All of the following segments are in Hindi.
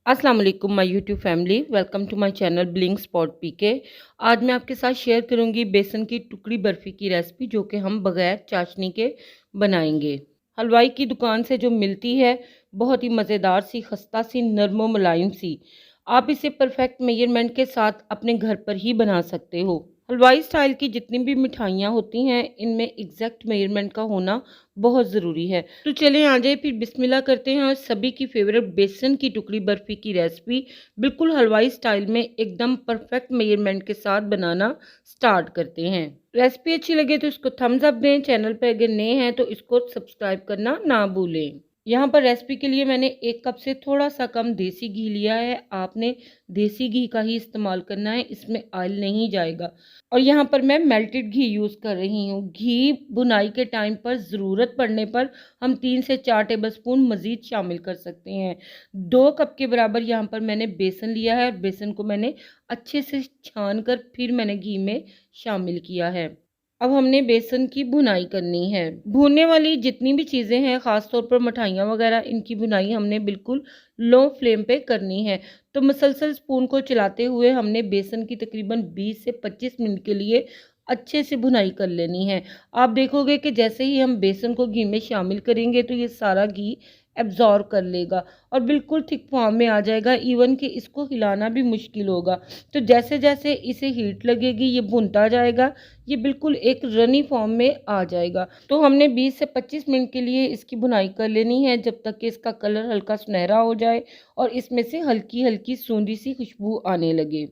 अस्सलाम वालेकुम my YouTube family, welcome to my channel Blink Spot PK. आज मैं आपके साथ शेयर करूंगी बेसन की टुकड़ी बर्फ़ी की रेसिपी, जो कि हम बगैर चाशनी के बनाएंगे। हलवाई की दुकान से जो मिलती है, बहुत ही मज़ेदार सी, खस्ता सी, नरम व मुलायम सी। आप इसे परफेक्ट मेजरमेंट के साथ अपने घर पर ही बना सकते हो। हलवाई स्टाइल की जितनी भी मिठाइयाँ होती हैं, इनमें एग्जैक्ट मेजरमेंट का होना बहुत ज़रूरी है। तो चलें आ जाए फिर बिस्मिल्लाह करते हैं और सभी की फेवरेट बेसन की टुकड़ी बर्फ़ी की रेसिपी बिल्कुल हलवाई स्टाइल में एकदम परफेक्ट मेजरमेंट के साथ बनाना स्टार्ट करते हैं। रेसिपी अच्छी लगे तो इसको थम्स अप दें। चैनल पर अगर नए हैं तो इसको सब्सक्राइब करना ना भूलें। यहाँ पर रेसिपी के लिए मैंने 1 कप से थोड़ा सा कम देसी घी लिया है। आपने देसी घी का ही इस्तेमाल करना है, इसमें ऑयल नहीं जाएगा। और यहाँ पर मैं मेल्टेड घी यूज़ कर रही हूँ। घी बुनाई के टाइम पर ज़रूरत पड़ने पर हम 3 से 4 टेबलस्पून मज़ीद शामिल कर सकते हैं। 2 कप के बराबर यहाँ पर मैंने बेसन लिया है और बेसन को मैंने अच्छे से छान कर फिर मैंने घी में शामिल किया है। अब हमने बेसन की भुनाई करनी है। भूनने वाली जितनी भी चीज़ें हैं, ख़ास तौर पर मिठाइयाँ वगैरह, इनकी भुनाई हमने बिल्कुल लो फ्लेम पे करनी है। तो मुसलसल स्पून को चलाते हुए हमने बेसन की तकरीबन 20 से 25 मिनट के लिए अच्छे से भुनाई कर लेनी है। आप देखोगे कि जैसे ही हम बेसन को घी में शामिल करेंगे तो ये सारा घी एब्ज़ॉर्ब कर लेगा और बिल्कुल थिक फॉर्म में आ जाएगा। इवन कि इसको हिलाना भी मुश्किल होगा। तो जैसे जैसे इसे हीट लगेगी, ये भुनता जाएगा, ये बिल्कुल एक रनी फॉर्म में आ जाएगा। तो हमने 20 से 25 मिनट के लिए इसकी भुनाई कर लेनी है, जब तक कि इसका कलर हल्का सुनहरा हो जाए और इसमें से हल्की हल्की सूंधी सी खुशबू आने लगे।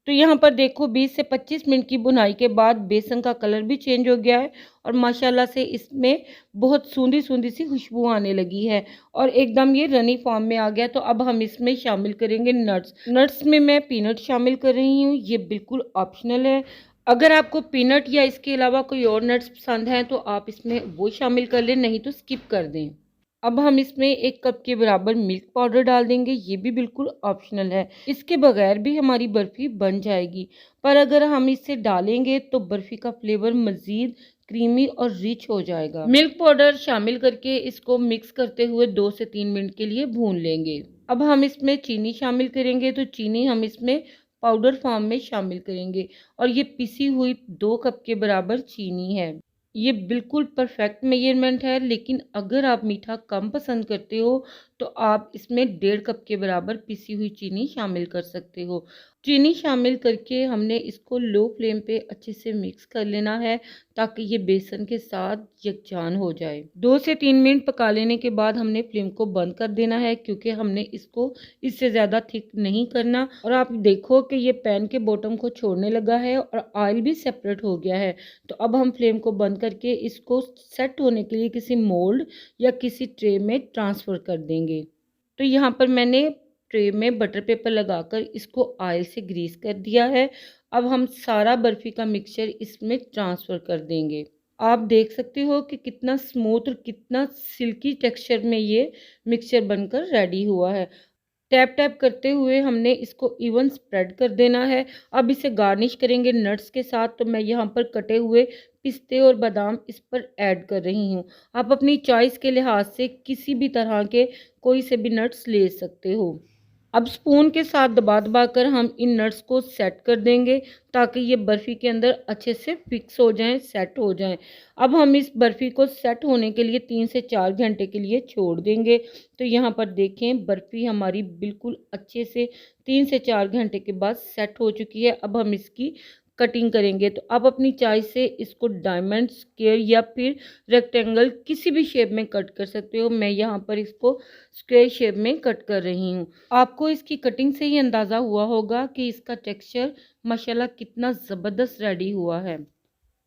तो यहाँ पर देखो 20 से 25 मिनट की भुनाई के बाद बेसन का कलर भी चेंज हो गया है और माशाल्लाह से इसमें बहुत सूंधी सूंधी सी खुशबू आने लगी है और एकदम ये रनी फॉर्म में आ गया। तो अब हम इसमें शामिल करेंगे नट्स। नट्स में मैं पीनट शामिल कर रही हूँ, ये बिल्कुल ऑप्शनल है। अगर आपको पीनट या इसके अलावा कोई और नट्स पसंद हैं तो आप इसमें वो शामिल कर लें, नहीं तो स्किप कर दें। अब हम इसमें 1 कप के बराबर मिल्क पाउडर डाल देंगे, ये भी बिल्कुल ऑप्शनल है। इसके बगैर भी हमारी बर्फ़ी बन जाएगी, पर अगर हम इसे डालेंगे तो बर्फ़ी का फ्लेवर मज़ीद क्रीमी और रिच हो जाएगा। मिल्क पाउडर शामिल करके इसको मिक्स करते हुए 2 से 3 मिनट के लिए भून लेंगे। अब हम इसमें चीनी शामिल करेंगे, तो चीनी हम इसमें पाउडर फॉर्म में शामिल करेंगे और ये पिसी हुई 2 कप के बराबर चीनी है। ये बिल्कुल परफेक्ट मेजरमेंट है, लेकिन अगर आप मीठा कम पसंद करते हो तो आप इसमें 1.5 कप के बराबर पिसी हुई चीनी शामिल कर सकते हो। चीनी शामिल करके हमने इसको लो फ्लेम पे अच्छे से मिक्स कर लेना है, ताकि ये बेसन के साथ यकजान हो जाए। 2 से 3 मिनट पका लेने के बाद हमने फ्लेम को बंद कर देना है, क्योंकि हमने इसको इससे ज़्यादा थिक नहीं करना। और आप देखो कि ये पैन के बॉटम को छोड़ने लगा है और ऑयल भी सेपरेट हो गया है। तो अब हम फ्लेम को बंद करके इसको सेट होने के लिए किसी मोल्ड या किसी ट्रे में ट्रांसफ़र कर देंगे। तो यहाँ पर मैंने ट्रे में बटर पेपर लगाकर इसको ऑयल से ग्रीस कर दिया है। अब हम सारा बर्फ़ी का मिक्सचर इसमें ट्रांसफ़र कर देंगे। आप देख सकते हो कि कितना स्मूथ और कितना सिल्की टेक्सचर में ये मिक्सचर बनकर रेडी हुआ है। टैप टैप करते हुए हमने इसको इवन स्प्रेड कर देना है। अब इसे गार्निश करेंगे नट्स के साथ, तो मैं यहाँ पर कटे हुए पिस्ते और बादाम इस पर ऐड कर रही हूँ। आप अपनी चॉइस के लिहाज से किसी भी तरह के कोई से भी नट्स ले सकते हो। अब स्पून के साथ दबा दबा कर हम इन नट्स को सेट कर देंगे, ताकि ये बर्फ़ी के अंदर अच्छे से फिक्स हो जाएं, सेट हो जाएं। अब हम इस बर्फ़ी को सेट होने के लिए 3 से 4 घंटे के लिए छोड़ देंगे। तो यहाँ पर देखें, बर्फ़ी हमारी बिल्कुल अच्छे से 3 से 4 घंटे के बाद सेट हो चुकी है। अब हम इसकी कटिंग करेंगे। तो आप अपनी चॉइस से इसको डायमंड, स्क्वायर या फिर रेक्टेंगल किसी भी शेप में कट कर सकते हो। मैं यहाँ पर इसको स्क्वायर शेप में कट कर रही हूँ। आपको इसकी कटिंग से ही अंदाज़ा हुआ होगा कि इसका टेक्सचर माशाल्लाह कितना ज़बरदस्त रेडी हुआ है।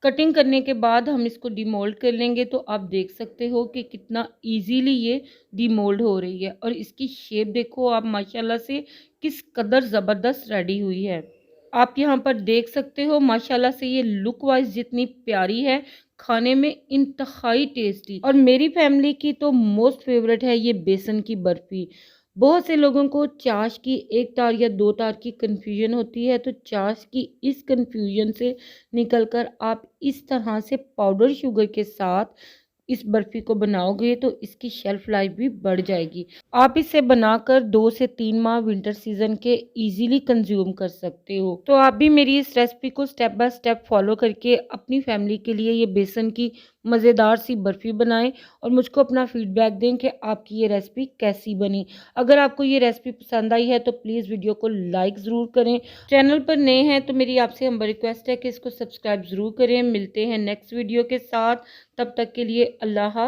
कटिंग करने के बाद हम इसको डिमोल्ड कर लेंगे। तो आप देख सकते हो कि कितना इजीली ये डिमोल्ड हो रही है और इसकी शेप देखो आप माशाल्लाह से किस कदर ज़बरदस्त रेडी हुई है। आप यहाँ पर देख सकते हो माशाल्लाह से ये लुक वाइज जितनी प्यारी है, खाने में इंतहाई टेस्टी। और मेरी फैमिली की तो मोस्ट फेवरेट है ये बेसन की बर्फ़ी। बहुत से लोगों को चाश की 1 तार या 2 तार की कन्फ्यूजन होती है, तो चाश की इस कन्फ्यूजन से निकलकर आप इस तरह से पाउडर शुगर के साथ इस बर्फ़ी को बनाओगे तो इसकी शेल्फ़ लाइफ भी बढ़ जाएगी। आप इसे बनाकर 2 से 3 माह विंटर सीज़न के ईज़िली कंज़्यूम कर सकते हो। तो आप भी मेरी इस रेसिपी को स्टेप बाय स्टेप फ़ॉलो करके अपनी फैमिली के लिए ये बेसन की मज़ेदार सी बर्फ़ी बनाएँ और मुझको अपना फ़ीडबैक दें कि आपकी ये रेसिपी कैसी बनी। अगर आपको ये रेसिपी पसंद आई है तो प्लीज़ वीडियो को लाइक ज़रूर करें। चैनल पर नए हैं तो मेरी आपसे हम्बल रिक्वेस्ट है कि इसको सब्सक्राइब ज़रूर करें। मिलते हैं नेक्स्ट वीडियो के साथ, तब तक के लिए अल्लाह हाफ़िज़।